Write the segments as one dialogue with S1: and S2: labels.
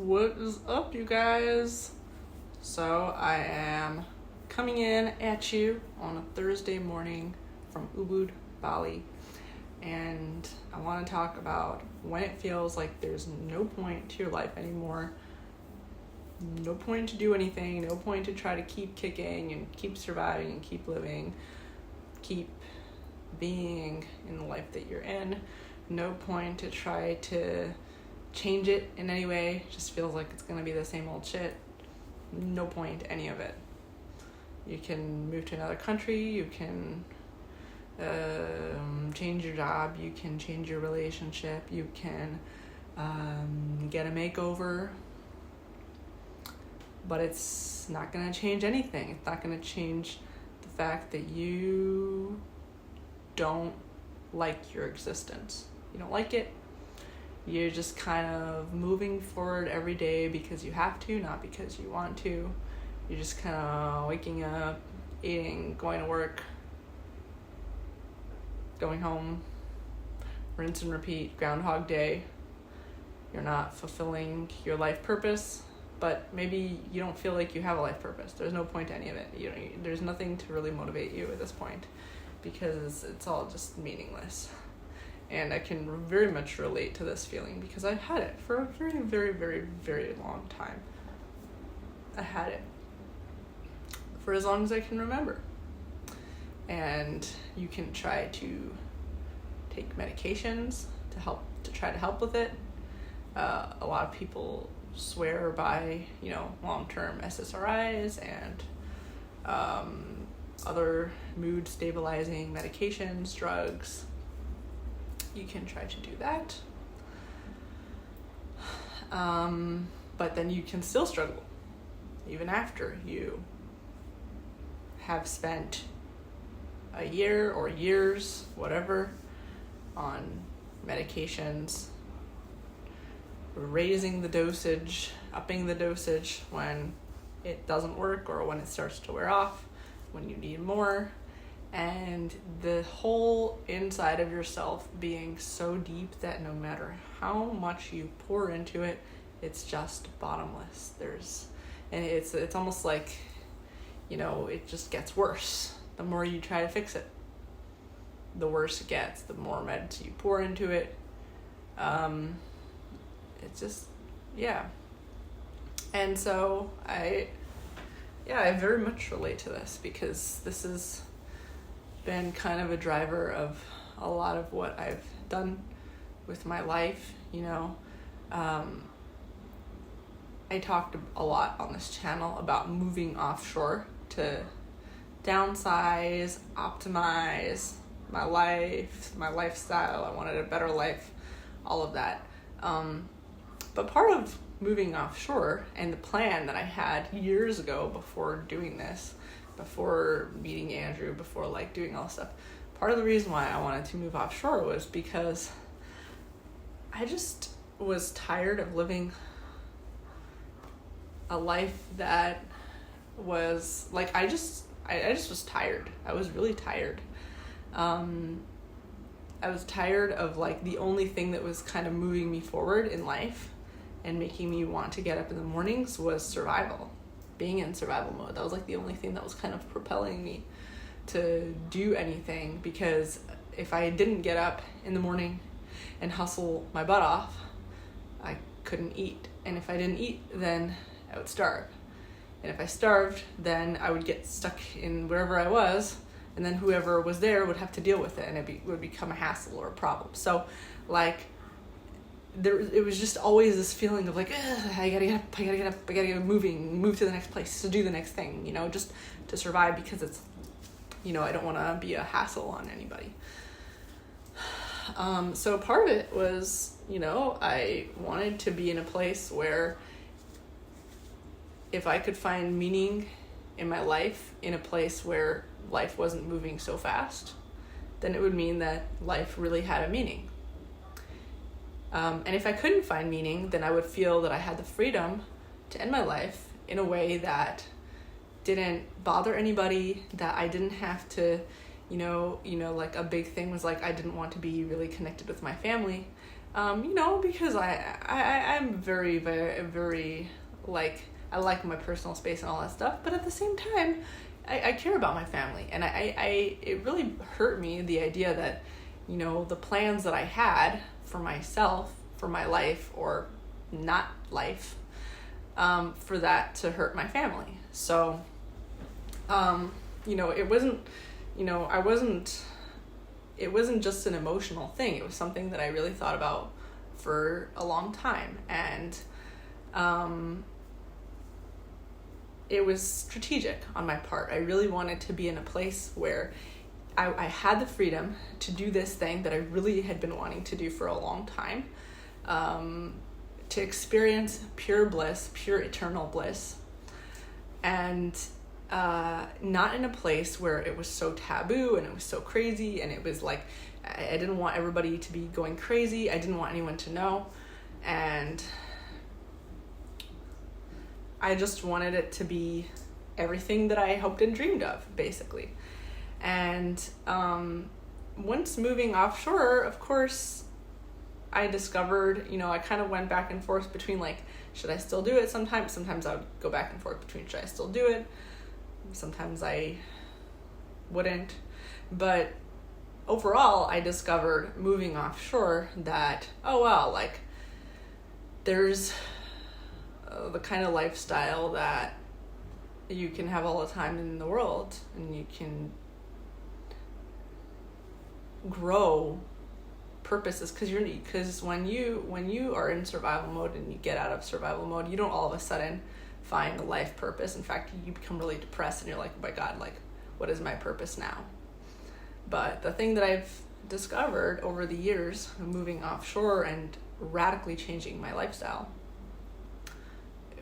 S1: What is up, you guys? So I am coming in at you on a Thursday morning from Ubud, Bali, and I want to talk about when it feels like there's no point to your life anymore, no point to do anything, no point to try to keep kicking and keep surviving and keep living, keep being in the life that you're in, no point to try to change it in any way. Just feels like it's gonna be the same old shit. No point to any of it. You can move to another country, you can change your job, you can change your relationship, you can get a makeover, but it's not gonna change anything. It's not gonna change the fact that you don't like your existence. You don't like it. You're just kind of moving forward every day because you have to, not because you want to. You're just kind of waking up, eating, going to work, going home, rinse and repeat, Groundhog Day. You're not fulfilling your life purpose, but maybe you don't feel like you have a life purpose. There's no point to any of it. There's nothing to really motivate you at this point because it's all just meaningless. And I can very much relate to this feeling because I've had it for a very, very, very, very long time. I had it for as long as I can remember. And you can try to take medications to try to help with it. A lot of people swear by, long-term SSRIs and other mood stabilizing medications, drugs. You can try to do that. But then you can still struggle even after you have spent a year or years, whatever, on medications, raising the dosage, upping the dosage when it doesn't work or when it starts to wear off, when you need more. And the whole inside of yourself being so deep that no matter how much you pour into it, it's just bottomless. It's almost like, it just gets worse. The more you try to fix it, the worse it gets. The more meds you pour into it, it's just, yeah. And so I very much relate to this because this is been kind of a driver of a lot of what I've done with my life. I talked a lot on this channel about moving offshore to downsize, optimize my life, my lifestyle. I wanted a better life, all of that. But part of moving offshore and the plan that I had years ago before doing this, before meeting Andrew, before doing all this stuff, part of the reason why I wanted to move offshore was because I just was tired of living a life that was I just was tired. I was really tired. I was tired of the only thing that was kind of moving me forward in life and making me want to get up in the mornings was survival. Being in survival mode. That was the only thing that was kind of propelling me to do anything, because if I didn't get up in the morning and hustle my butt off, I couldn't eat. And if I didn't eat, then I would starve. And if I starved, then I would get stuck in wherever I was, and then whoever was there would have to deal with it, and it would become a hassle or a problem. So it was just always this feeling of I gotta get up, I gotta get moving, move to the next place, to do the next thing, just to survive, because it's, I don't want to be a hassle on anybody. So part of it was, I wanted to be in a place where if I could find meaning in my life, in a place where life wasn't moving so fast, then it would mean that life really had a meaning. And if I couldn't find meaning, then I would feel that I had the freedom to end my life in a way that didn't bother anybody, that I didn't have to, a big thing was I didn't want to be really connected with my family. Because I'm very, very, very, like, I like my personal space and all that stuff, but at the same time, I care about my family, and it really hurt me, the idea that, the plans that I had for myself, for my life, or not life, for that to hurt my family. So, it wasn't, it wasn't just an emotional thing. It was something that I really thought about for a long time. And it was strategic on my part. I really wanted to be in a place where I had the freedom to do this thing that I really had been wanting to do for a long time, to experience pure bliss, pure eternal bliss, and not in a place where it was so taboo and it was so crazy, and it was like, I didn't want everybody to be going crazy. I didn't want anyone to know, and I just wanted it to be everything that I hoped and dreamed of, basically. And once moving offshore, of course, I discovered, I kind of went back and forth between, like, should I still do it sometimes? Sometimes I would go back and forth between, should I still do it? Sometimes I wouldn't. But overall, I discovered moving offshore that, oh, wow, like, there's the kind of lifestyle that you can have all the time in the world, and you can grow purposes, because when you are in survival mode and you get out of survival mode, you don't all of a sudden find a life purpose. In fact, you become really depressed, and you're like, oh my God, like, what is my purpose now? But the thing that I've discovered over the years of moving offshore and radically changing my lifestyle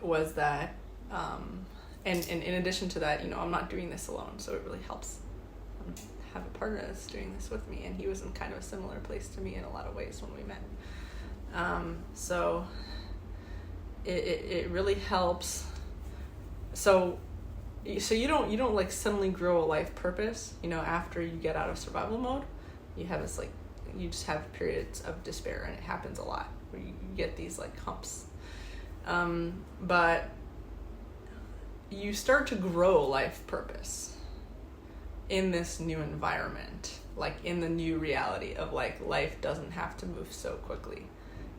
S1: was that, and in addition to that, I'm not doing this alone, so it really helps have a partner that's doing this with me, and he was in kind of a similar place to me in a lot of ways when we met. So it really helps. So you don't like suddenly grow a life purpose, after you get out of survival mode. You have this, like, you just have periods of despair, and it happens a lot where you get these, like, humps. But you start to grow life purpose in this new environment, like in the new reality of, like, life doesn't have to move so quickly.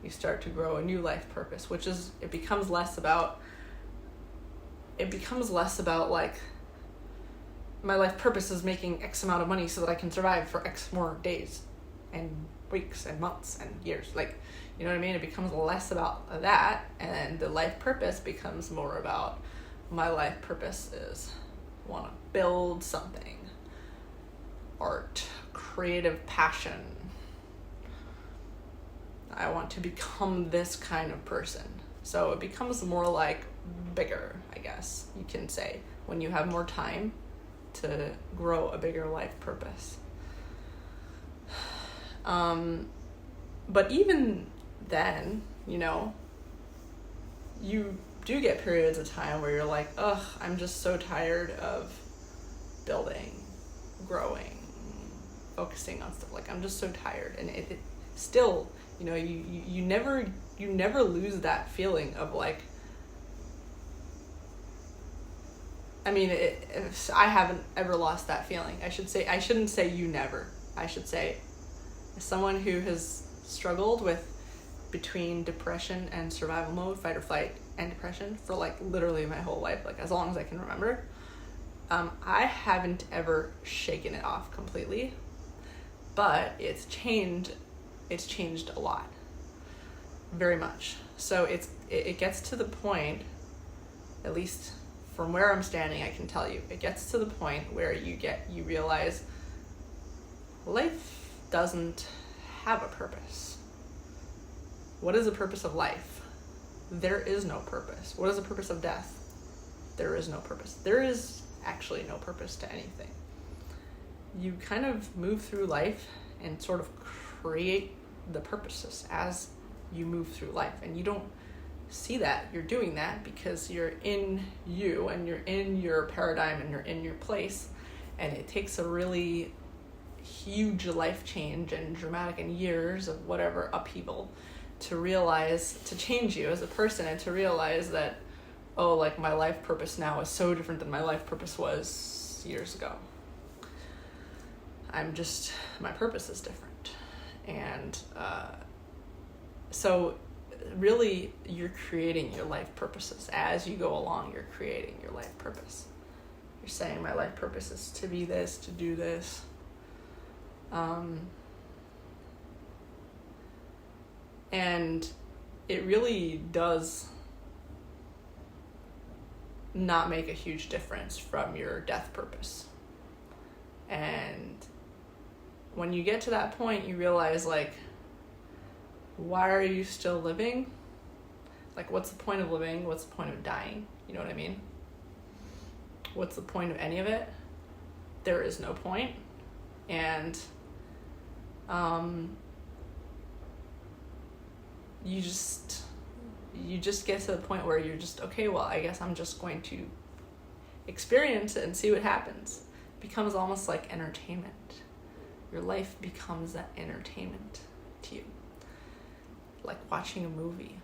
S1: You start to grow a new life purpose, which is, it becomes less about like, my life purpose is making X amount of money so that I can survive for X more days and weeks and months and years. Like, you know what I mean? It becomes less about that, and the life purpose becomes more about, my life purpose is, I want to build something. Art, creative passion. I want to become this kind of person. So it becomes more like bigger, I guess you can say, when you have more time to grow a bigger life purpose. But even then, you do get periods of time where you're like, ugh, I'm just so tired of building, growing, focusing on stuff. Like, I'm just so tired. And it still, you never lose that feeling of, like, I mean, I haven't ever lost that feeling. I shouldn't say you never. I should say, as someone who has struggled with between depression and survival mode, fight or flight and depression, for, like, literally my whole life, like, as long as I can remember, I haven't ever shaken it off completely, but it's changed a lot, very much. So it gets to the point, at least from where I'm standing, I can tell you, it gets to the point where you realize life doesn't have a purpose. What is the purpose of life? There is no purpose. What is the purpose of death? There is no purpose. There is actually no purpose to anything. You kind of move through life and sort of create the purposes as you move through life, and you don't see that you're doing that because you're in you, and you're in your paradigm, and you're in your place, and it takes a really huge life change and dramatic and years of whatever upheaval to change you as a person, and to realize that, oh, like my life purpose now is so different than my life purpose was years ago. My purpose is different. And so really you're creating your life purposes. As you go along, you're creating your life purpose. You're saying my life purpose is to be this, to do this. And it really does not make a huge difference from your death purpose. And when you get to that point, you realize, like, why are you still living? Like, what's the point of living? What's the point of dying? You know what I mean? What's the point of any of it? There is no point. And you just get to the point where you're just, okay, well, I guess I'm just going to experience it and see what happens. It becomes almost like entertainment. Your life becomes that entertainment to you. Like watching a movie.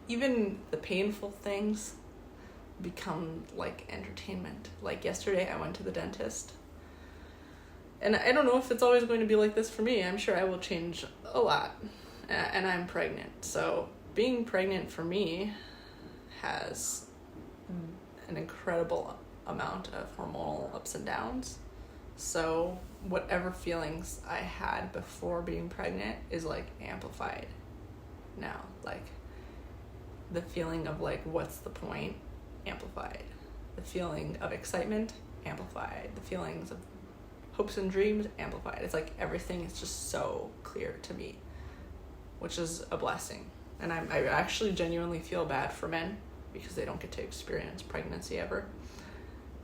S1: Even the painful things become like entertainment. Like yesterday I went to the dentist. And I don't know if it's always going to be like this for me. I'm sure I will change a lot. And I'm pregnant. So being pregnant for me has an incredible amount of hormonal ups and downs. So whatever feelings I had before being pregnant is like amplified now. Like the feeling of like, what's the point? Amplified. The feeling of excitement, amplified. The feelings of hopes and dreams, amplified. It's like everything is just so clear to me, which is a blessing. And I actually genuinely feel bad for men because they don't get to experience pregnancy ever.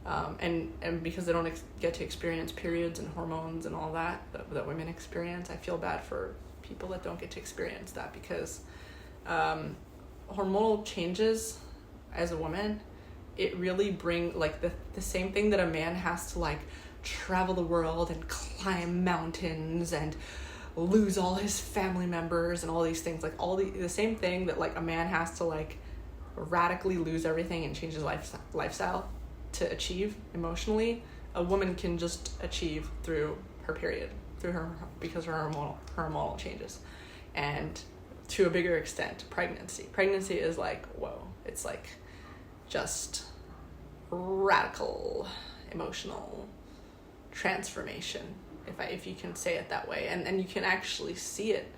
S1: And because they don't get to experience periods and hormones and all that women experience, I feel bad for people that don't get to experience that, because hormonal changes as a woman, it really bring like the same thing that a man has to like travel the world and climb mountains and lose all his family members and all these things, like all the same thing that like a man has to like radically lose everything and change his lifestyle to achieve emotionally, a woman can just achieve through her period, because her hormonal changes. And to a bigger extent, pregnancy is like, whoa, it's like just radical emotional transformation, if you can say it that way. And you can actually see it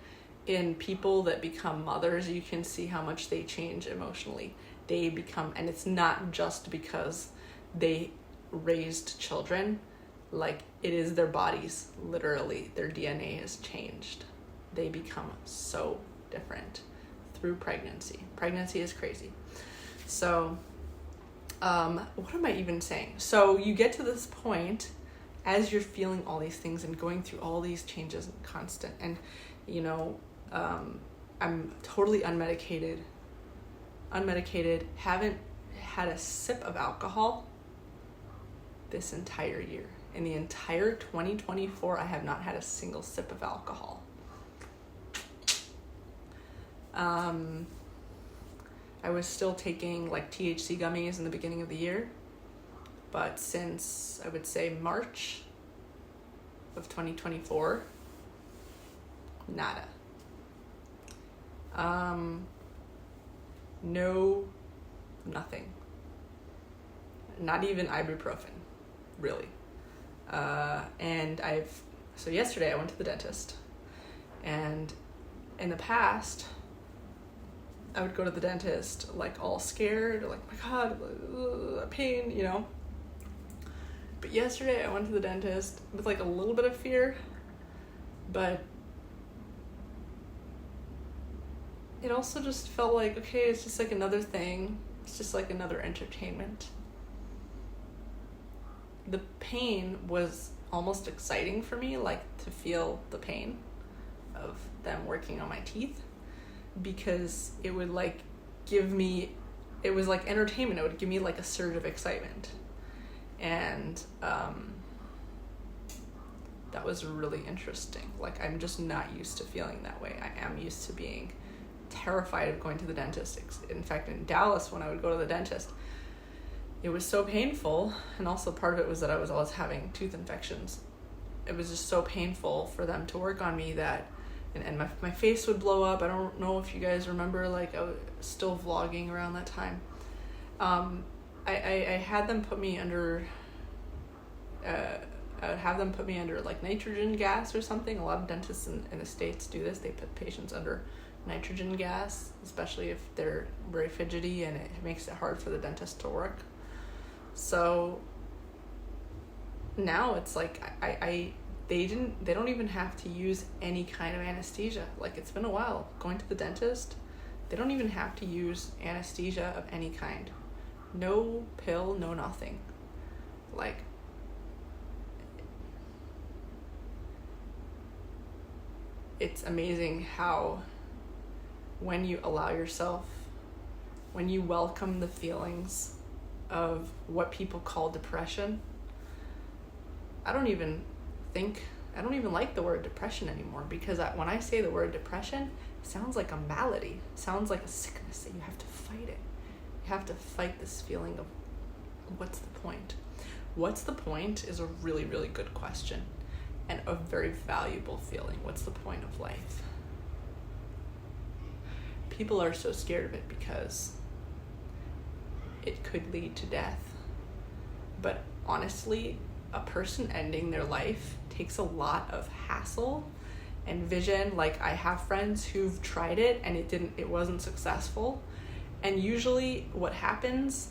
S1: in people that become mothers. You can see how much they change emotionally. They become, and it's not just because they raised children, like it is their bodies, literally their DNA is changed. They become so different through pregnancy. Pregnancy is crazy. So what am I even saying? So you get to this point as you're feeling all these things and going through all these changes and constant, and you know, I'm totally unmedicated, haven't had a sip of alcohol this entire year. In the entire 2024, I have not had a single sip of alcohol. I was still taking like THC gummies in the beginning of the year, but since I would say March of 2024, nada. No, nothing. Not even ibuprofen, really. And so yesterday I went to the dentist, and in the past, I would go to the dentist like all scared, like, my God, pain, you know. But yesterday I went to the dentist with like a little bit of fear, but it also just felt like, okay, it's just like another thing. It's just like another entertainment. The pain was almost exciting for me, like to feel the pain of them working on my teeth, because it would like give me, it was like entertainment. It would give me like a surge of excitement. And that was really interesting. Like, I'm just not used to feeling that way. I am used to being terrified of going to the dentist. In fact, in Dallas, when I would go to the dentist, it was so painful, and also part of it was that I was always having tooth infections. It was just so painful for them to work on me that, and my face would blow up. I don't know if you guys remember, like, I was still vlogging around that time. I had them put me under, I would have them put me under like nitrogen gas or something. A lot of dentists in the States do this. They put patients under nitrogen gas, especially if they're very fidgety, and it makes it hard for the dentist to work. So now it's like they don't even have to use any kind of anesthesia. Like, it's been a while going to the dentist. They don't even have to use anesthesia of any kind. No pill, no nothing. Like, it's amazing how when you allow yourself, when you welcome the feelings of what people call depression. I don't even like the word depression anymore, because when I say the word depression, it sounds like a malady. It sounds like a sickness that you have to fight it. You have to fight this feeling of what's the point? What's the point is a really, really good question, and a very valuable feeling. What's the point of life? People are so scared of it because it could lead to death. But honestly, a person ending their life takes a lot of hassle and vision. Like, I have friends who've tried it and it wasn't successful. And usually what happens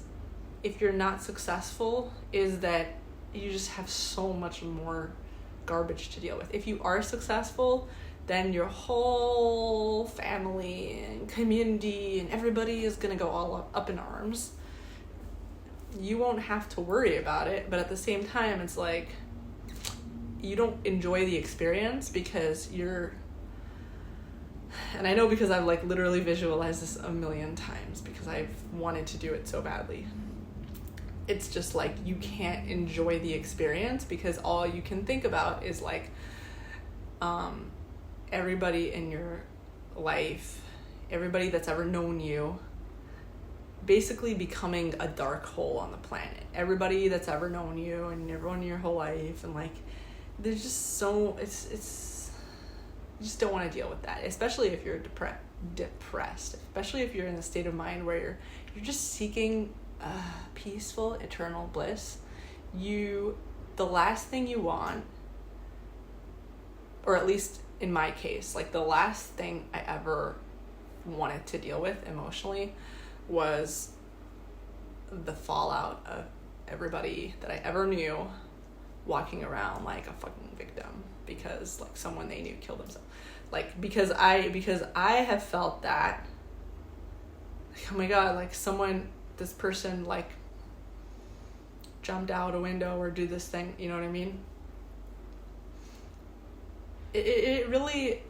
S1: if you're not successful is that you just have so much more garbage to deal with. If you are successful, then your whole family and community and everybody is going to go all up in arms. You won't have to worry about it, but at the same time, it's like you don't enjoy the experience because and I know because I've like literally visualized this a million times because I've wanted to do it so badly. It's just like you can't enjoy the experience because all you can think about is like everybody in your life, everybody that's ever known you, basically becoming a dark hole on the planet. Everybody that's ever known you and everyone in your whole life, and like there's just so it's you just don't want to deal with that, especially if you're depressed, especially if you're in a state of mind where you're just seeking peaceful eternal bliss. The last thing you want, or at least in my case, like the last thing I ever wanted to deal with emotionally was the fallout of everybody that I ever knew walking around like a fucking victim because like someone they knew killed themselves. Like because I have felt that, like, oh my god, like this person like jumped out a window or do this thing, you know what I mean? It really,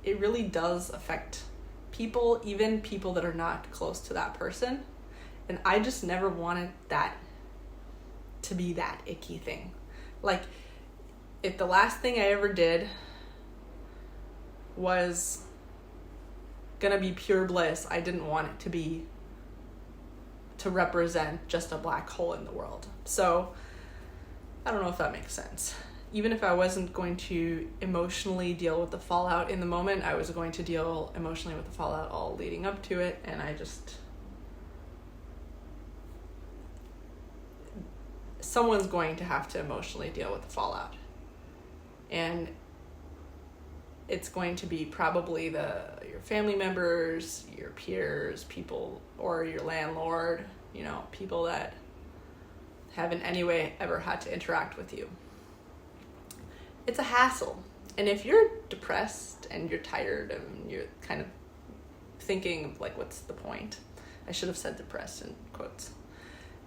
S1: it really does affect people, even people that are not close to that person. And I just never wanted that to be that icky thing. Like, if the last thing I ever did was gonna be pure bliss, I didn't want it to represent just a black hole in the world. So I don't know if that makes sense. Even if I wasn't going to emotionally deal with the fallout in the moment, I was going to deal emotionally with the fallout all leading up to it, and someone's going to have to emotionally deal with the fallout. And it's going to be probably your family members, your peers, people, or your landlord, people that have in any way ever had to interact with you. It's a hassle. And if you're depressed and you're tired and you're kind of thinking like, what's the point? I should have said depressed in quotes.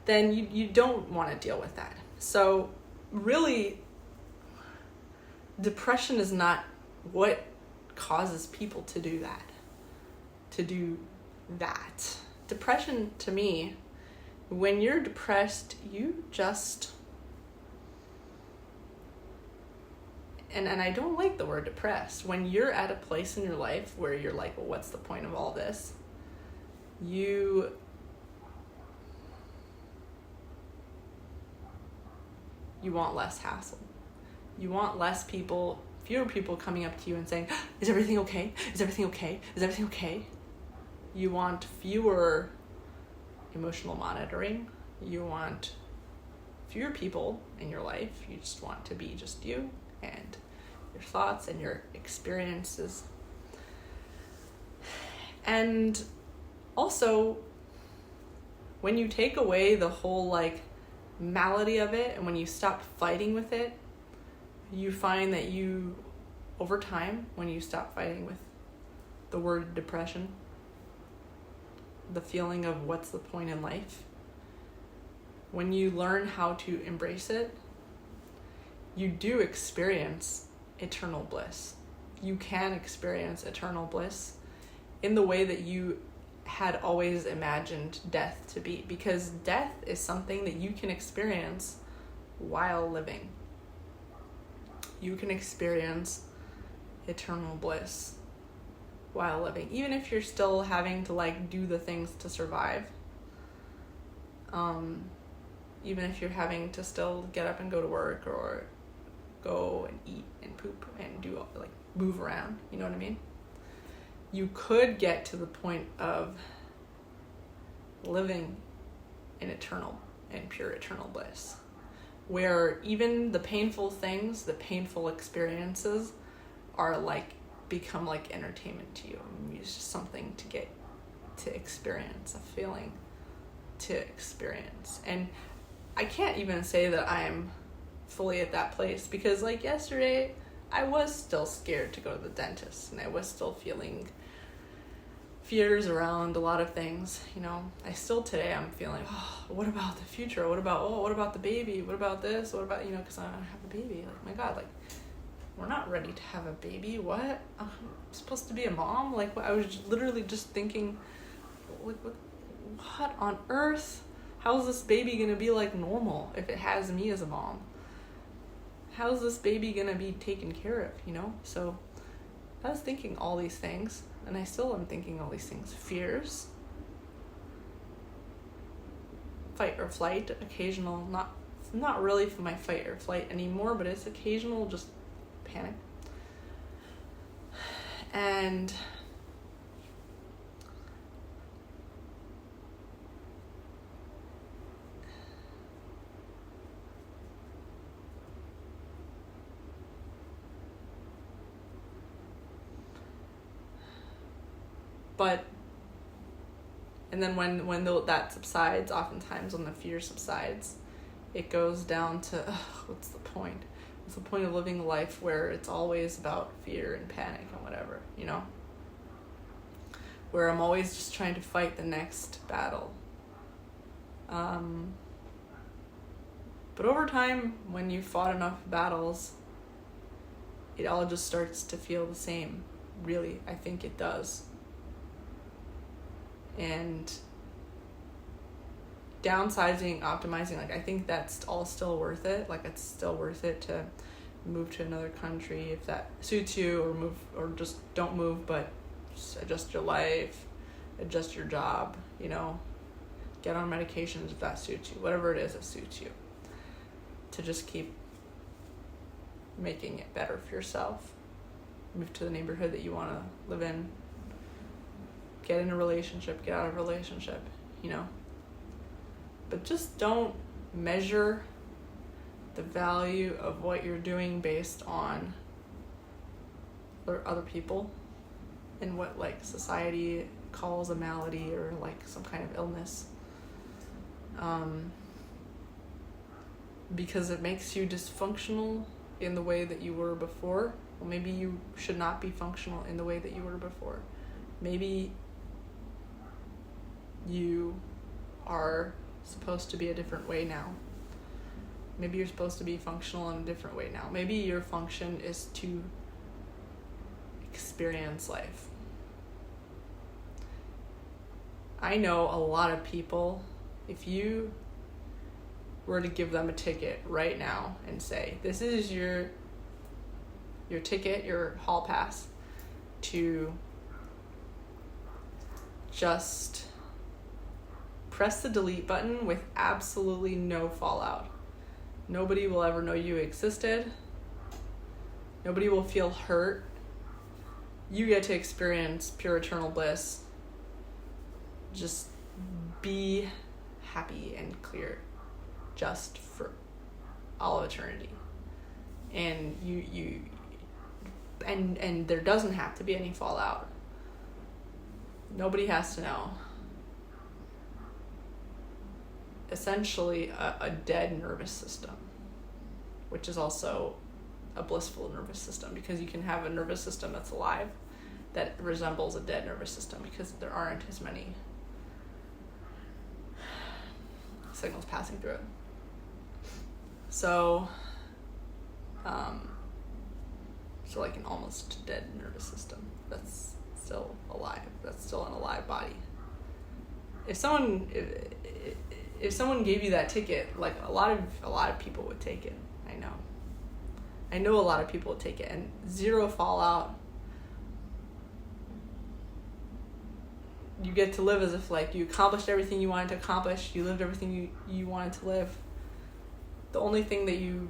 S1: Then you don't want to deal with that. So really, depression is not what causes people to do that. Depression, to me, when you're depressed, you just and I don't like the word depressed. When you're at a place in your life where you're like, well, what's the point of all this? You want less hassle. You want fewer people coming up to you and saying, is everything okay? Is everything okay? Is everything okay? You want fewer emotional monitoring. You want fewer people in your life. You just want to be just you and your thoughts and your experiences. And also, when you take away the whole like malady of it, and when you stop fighting with it, you find that you, over time, when you stop fighting with the word depression, the feeling of what's the point in life, when you learn how to embrace it, you do experience eternal bliss. You can experience eternal bliss in the way that you had always imagined death to be, because death is something that you can experience while living. You can experience eternal bliss while living, even if you're still having to like do the things to survive. Even if you're having to still get up and go to work, or go and eat and poop and do like move around, you know what I mean? You could get to the point of living in eternal and pure eternal bliss, where even the painful things, the painful experiences are like become like entertainment to you. It's just something to get to experience, a feeling to experience. And I can't even say that I'm fully at that place, because like yesterday I was still scared to go to the dentist, and I was still feeling fears around a lot of things, you know. I still today I'm feeling, what about the future? What about the baby? What about this? What about, because I have a baby. Like, my God, like, we're not ready to have a baby. What? I'm supposed to be a mom? Like, I was literally just thinking, like, what on earth? How's this baby gonna be like normal if it has me as a mom? How's this baby gonna be taken care of, So I was thinking all these things, and I still am thinking all these things. Fears, fight or flight, occasional, not really for my fight or flight anymore, but it's occasional just panic. And then when that subsides, oftentimes when the fear subsides, it goes down to, what's the point? What's the point of living a life where it's always about fear and panic and whatever, Where I'm always just trying to fight the next battle. But over time, when you've fought enough battles, it all just starts to feel the same. Really, I think it does. And downsizing, optimizing, like, I think that's all still worth it. Like, it's still worth it to move to another country if that suits you, or just don't move, but just adjust your life, adjust your job, get on medications if that suits you, whatever it is that suits you, to just keep making it better for yourself. Move to the neighborhood that you want to live in. Get in a relationship, get out of a relationship, But just don't measure the value of what you're doing based on other people and what, like, society calls a malady or, like, some kind of illness. Because it makes you dysfunctional in the way that you were before. Well, maybe you should not be functional in the way that you were before. Maybe you are supposed to be a different way now. Maybe you're supposed to be functional in a different way now. Maybe your function is to experience life. I know a lot of people, if you were to give them a ticket right now and say, this is your your ticket, your hall pass, to just press the delete button with absolutely no fallout. Nobody will ever know you existed. Nobody will feel hurt. You get to experience pure eternal bliss. Just be happy and clear just for all of eternity. And and there doesn't have to be any fallout. Nobody has to know. Essentially a dead nervous system, which is also a blissful nervous system, because you can have a nervous system that's alive that resembles a dead nervous system because there aren't as many signals passing through it. So like an almost dead nervous system that's still alive, that's still an alive body. If someone gave you that ticket, like a lot of people would take it. I know a lot of people would take it, and zero fallout. You get to live as if like you accomplished everything you wanted to accomplish, you lived everything you wanted to live. The only thing that you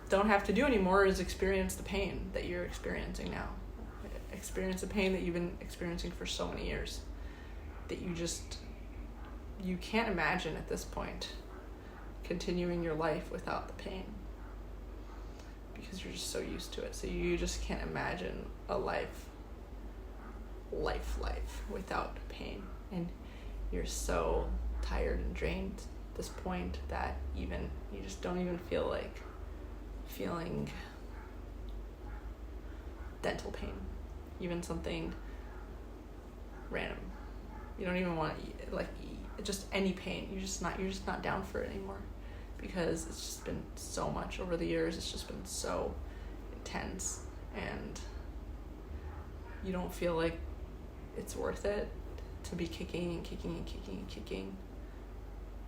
S1: don't have to do anymore is experience the pain that you're experiencing now. Experience the pain that you've been experiencing for so many years, that you can't imagine at this point continuing your life without the pain, because you're just so used to it. So you just can't imagine a life without pain, and you're so tired and drained at this point that even you just don't even feel like feeling dental pain, even something random. You don't even want to eat just any pain. You're just not down for it anymore, because it's just been so much over the years. It's just been so intense, and you don't feel like it's worth it to be kicking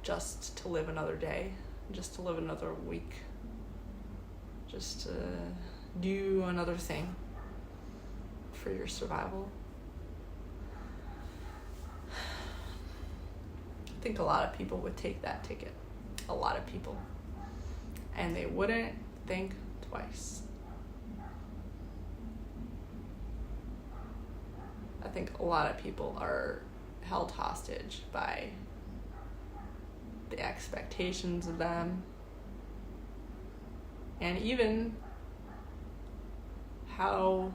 S1: just to live another day, just to live another week, just to do another thing for your survival. I think a lot of people would take that ticket. A lot of people. And they wouldn't think twice. I think a lot of people are held hostage by the expectations of them, and even how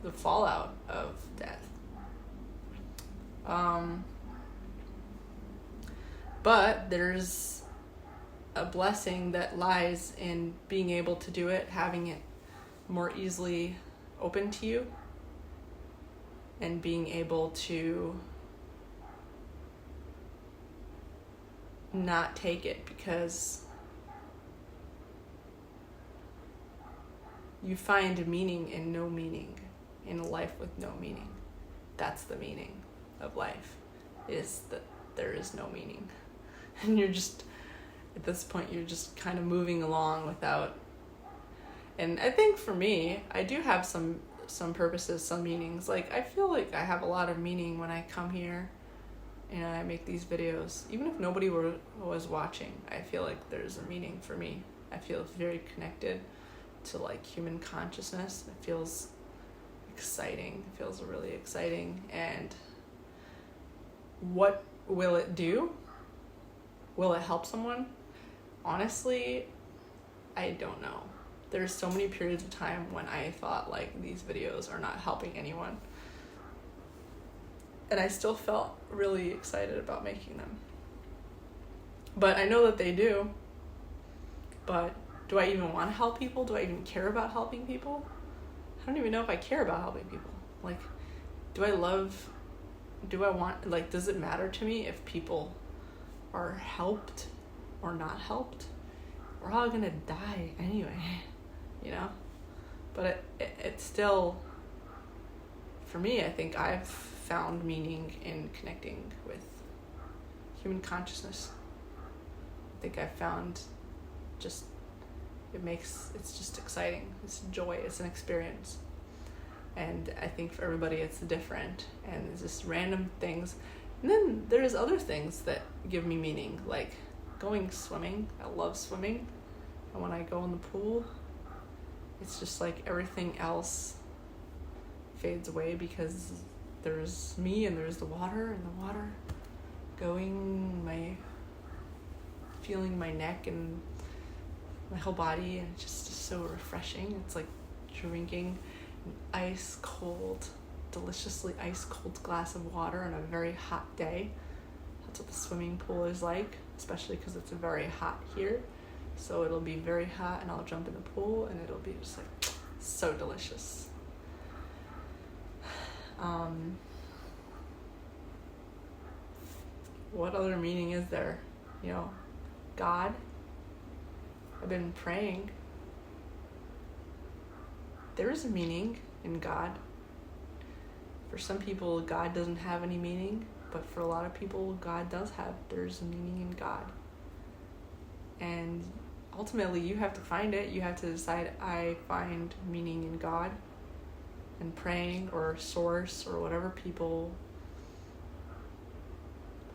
S1: the fallout of death. But there's a blessing that lies in being able to do it, having it more easily open to you, and being able to not take it because you find meaning in no meaning, in a life with no meaning. That's the meaning of life, is that there is no meaning. And you're just, at this point, you're just kind of moving along without. And I think for me, I do have some purposes, some meanings. Like, I feel like I have a lot of meaning when I come here and I make these videos. Even if nobody was watching, I feel like there's a meaning for me. I feel very connected to like human consciousness. It feels exciting. It feels really exciting. And what will it do? Will it help someone? Honestly, I don't know. There's so many periods of time when I thought like these videos are not helping anyone. And I still felt really excited about making them. But I know that they do. But do I even want to help people? Do I even care about helping people? I don't even know if I care about helping people. Like, do I want, like, does it matter to me if people are helped or not helped? We're all gonna die anyway, you know? But it's still, for me, I think I've found meaning in connecting with human consciousness I think I've found just, it's just exciting. It's joy. It's an experience. And I think for everybody it's different. And it's just random things. And then there's other things that give me meaning, like going swimming. I love swimming. And when I go in the pool, it's just like everything else fades away, because there's me and there's the water, and the water feeling my neck and my whole body, and it's just so refreshing. It's like drinking an ice cold, deliciously ice cold glass of water on a very hot day. That's what the swimming pool is like, especially because it's very hot here. So it'll be very hot, and I'll jump in the pool, and it'll be just like so delicious. What other meaning is there? God. I've been praying. There is a meaning in God. For some people, God doesn't have any meaning, but for a lot of people, there's a meaning in God. And ultimately, you have to find it. You have to decide, I find meaning in God, and praying, or source, or whatever people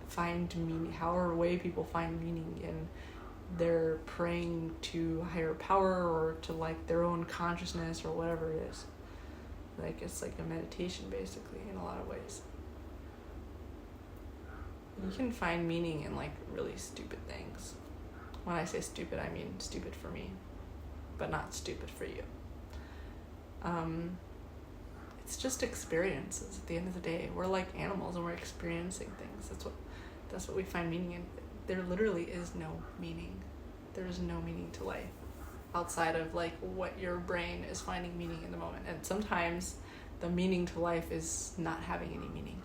S1: find meaning, however way people find meaning in their praying to higher power, or to like their own consciousness, or whatever it is. Like, it's like a meditation basically in a lot of ways. You can find meaning in like really stupid things. When I say stupid, I mean stupid for me, but not stupid for you. It's just experiences at the end of the day. We're like animals, and we're experiencing things. That's what we find meaning in. There literally is no meaning. There is no meaning to life outside of like what your brain is finding meaning in the moment. And sometimes the meaning to life is not having any meaning.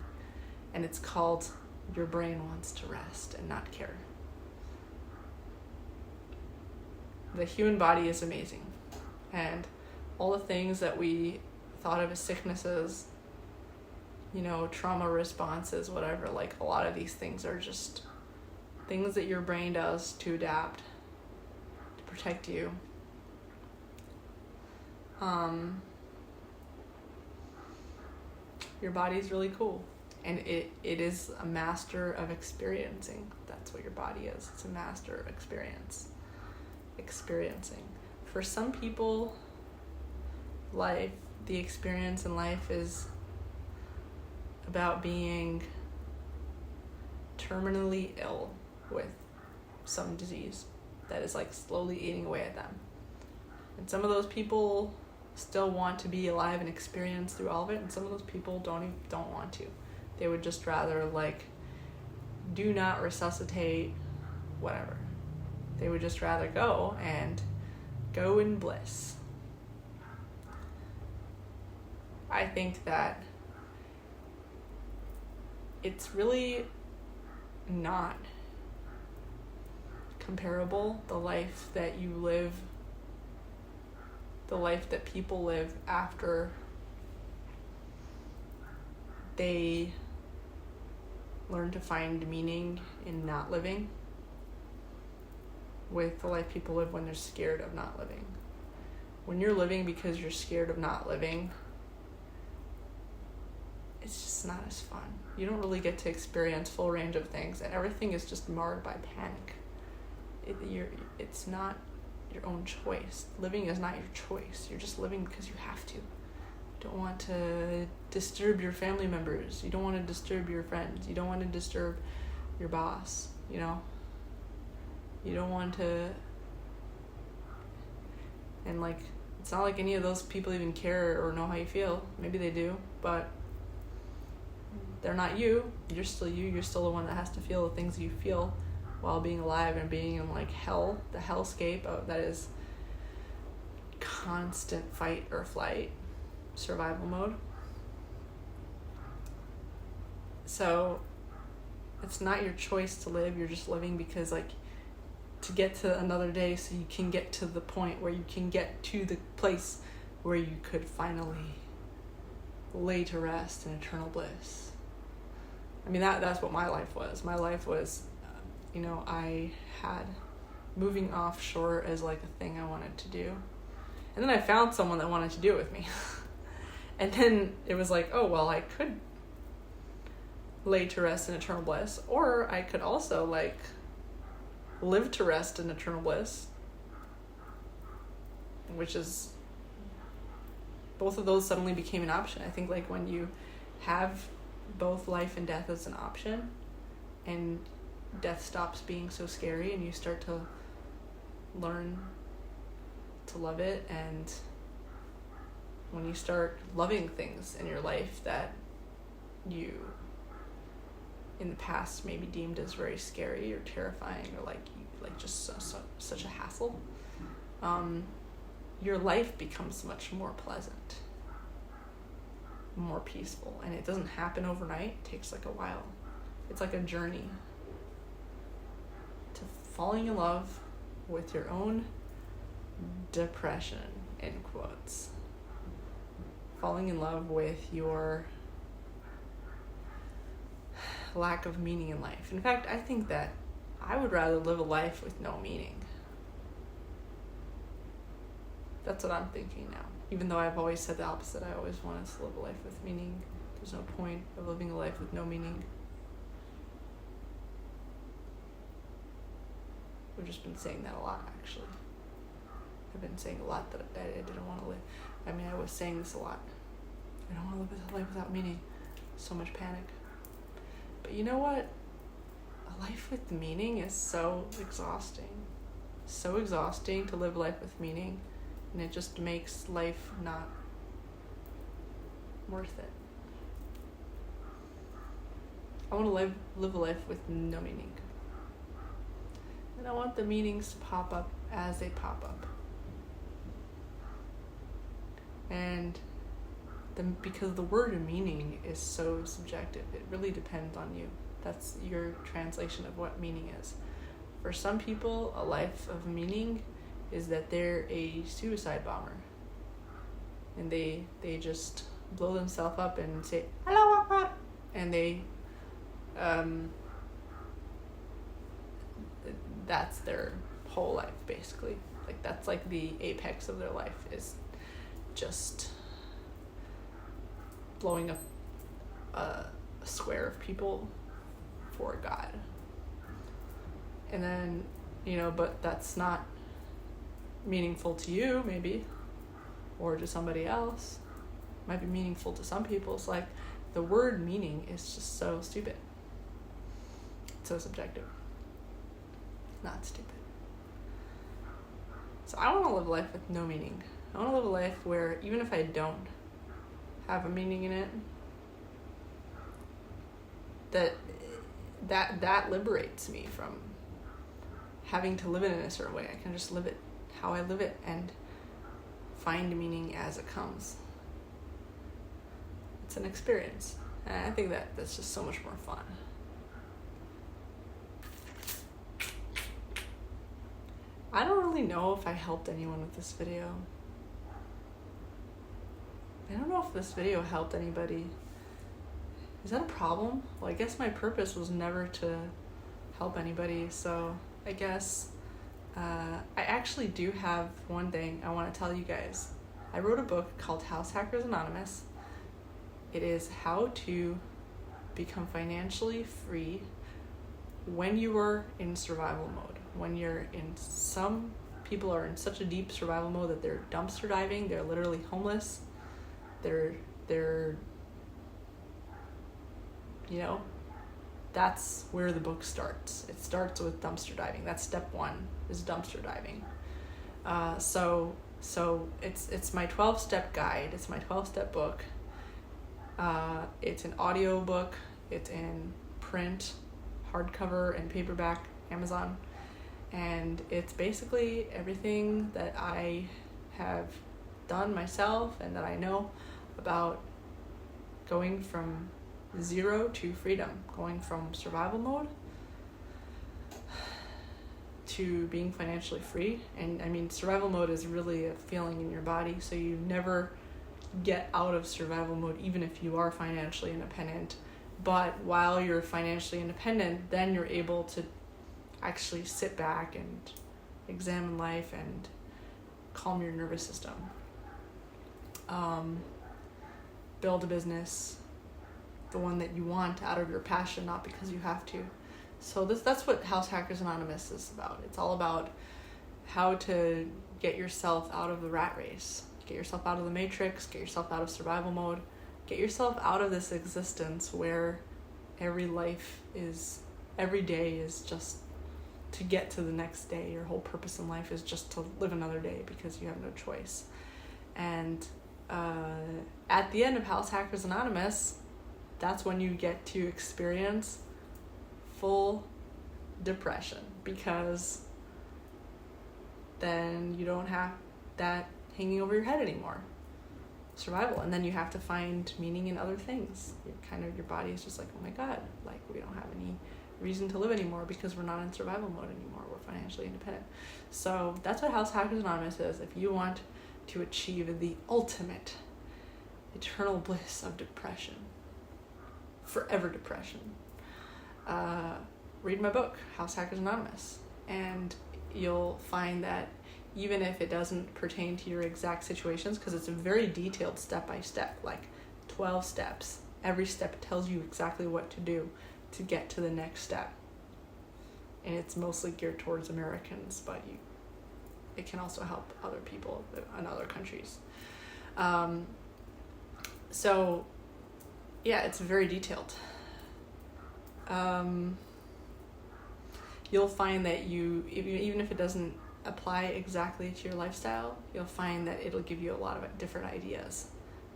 S1: And it's called your brain wants to rest and not care. The human body is amazing. And all the things that we thought of as sicknesses, trauma responses, whatever, like a lot of these things are just things that your brain does to adapt, to protect you. Your body's really cool, and it is a master of experiencing. That's what your body is. It's a master of experiencing. For some people, the experience in life is about being terminally ill with some disease that is like slowly eating away at them. And some of those people still want to be alive and experience through all of it, and some of those people don't want to. They would just rather like do not resuscitate, whatever. They would just rather go in bliss. I think that it's really not comparable, the life that you live, the life that people live after they learn to find meaning in not living, with the life people live when they're scared of not living. When you're living because you're scared of not living, it's just not as fun. You don't really get to experience full range of things, and everything is just marred by panic. It's not your own choice. Living is not your choice. You're just living because you have to. You don't want to disturb your family members. You don't want to disturb your friends. You don't want to disturb your boss, You don't want to... And like, it's not like any of those people even care or know how you feel. Maybe they do, but they're not you. You're still you. You're still the one that has to feel the things you feel while being alive and being in like hell, the hellscape that is constant fight or flight, survival mode. So it's not your choice to live. You're just living because like to get to another day, so you can get to the point where you can get to the place where you could finally lay to rest in eternal bliss. I mean, that's what my life was. My life was, I had moving offshore as like a thing I wanted to do. And then I found someone that wanted to do it with me. And then it was like, oh, well, I could lay to rest in eternal bliss, or I could also like live to rest in eternal bliss, which is, both of those suddenly became an option. I think like when you have both life and death as an option, and death stops being so scary, and you start to learn to love it, and when you start loving things in your life that you in the past maybe deemed as very scary or terrifying, or like just such a hassle, your life becomes much more pleasant, more peaceful. And it doesn't happen overnight. It takes like a while. It's like a journey to falling in love with your own depression, in quotes. Falling in love with your lack of meaning in life. In fact, I think that I would rather live a life with no meaning. That's what I'm thinking now. Even though I've always said the opposite. I always wanted to live a life with meaning. There's no point of living a life with no meaning. We've just been saying that a lot, actually. I've been saying a lot that I didn't want to live. I mean, I was saying this a lot. I don't want to live a life without meaning. So much panic. But you know what? A life with meaning is so exhausting. So exhausting to live life with meaning. And it just makes life not worth it. I want to live a life with no meaning. And I want the meanings to pop up as they pop up. And because the word meaning is so subjective, it really depends on you. That's your translation of what meaning is. For some people, a life of meaning is that they're a suicide bomber. And they just blow themselves up and say, "Hello, Papa," and they that's their whole life, basically. Like, that's like the apex of their life, is just blowing up a square of people for God. And then, but that's not meaningful to you, maybe, or to somebody else. It might be meaningful to some people. It's like the word meaning is just so stupid. It's so subjective. Not stupid. So I want to live a life with no meaning. I want to live a life where even if I don't have a meaning in it, that liberates me from having to live it in a certain way. I can just live it how I live it and find meaning as it comes. It's an experience. And I think that's just so much more fun. I don't really know if I helped anyone with this video. I don't know if this video helped anybody. Is that a problem? Well, I guess my purpose was never to help anybody, so I guess I actually do have one thing I want to tell you guys. I wrote a book called House Hackers Anonymous. It is how to become financially free when you are in survival mode. When you're some people are in such a deep survival mode that they're dumpster diving, they're literally homeless. They're that's where the book starts. It starts with dumpster diving. That's step 1, is dumpster diving. So it's my 12-step guide. It's my 12-step book. It's an audiobook. It's in print, hardcover, and paperback, Amazon. And it's basically everything that I have done myself and that I know about going from zero to freedom, going from survival mode to being financially free. And I mean, survival mode is really a feeling in your body, so you never get out of survival mode even if you are financially independent. But while you're financially independent, then you're able to actually sit back and examine life and calm your nervous system. Build a business, the one that you want out of your passion, not because you have to. So that's what House Hackers Anonymous is about. It's all about how to get yourself out of the rat race, get yourself out of the matrix, get yourself out of survival mode, get yourself out of this existence where every day is just to get to the next day. Your whole purpose in life is just to live another day because you have no choice. And at the end of House Hackers Anonymous, that's when you get to experience full depression, because then you don't have that hanging over your head anymore. Survival. And then you have to find meaning in other things. Your body is just like, oh my God, like we don't have any reason to live anymore because we're not in survival mode anymore. We're financially independent. So that's what House Hackers Anonymous is. If you want to achieve the ultimate eternal bliss of depression, forever depression, read my book, House Hackers Anonymous, and you'll find that even if it doesn't pertain to your exact situations, because it's a very detailed step-by-step, like 12 steps. Every step tells you exactly what to do to get to the next step. And it's mostly geared towards Americans, but it can also help other people in other countries. So, yeah, it's very detailed. You'll find that even if it doesn't apply exactly to your lifestyle, you'll find that it'll give you a lot of different ideas,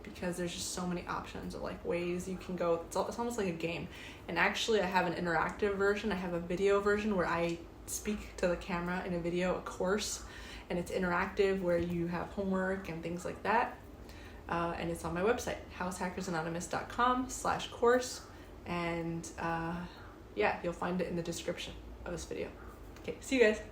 S1: because there's just so many options of like ways you can go. It's almost like a game. And actually I have an interactive version. I have a video version where I speak to the camera in a video, a course, and it's interactive where you have homework and things like that. And it's on my website, househackersanonymous.com/course. And yeah, you'll find it in the description of this video. Okay, see you guys.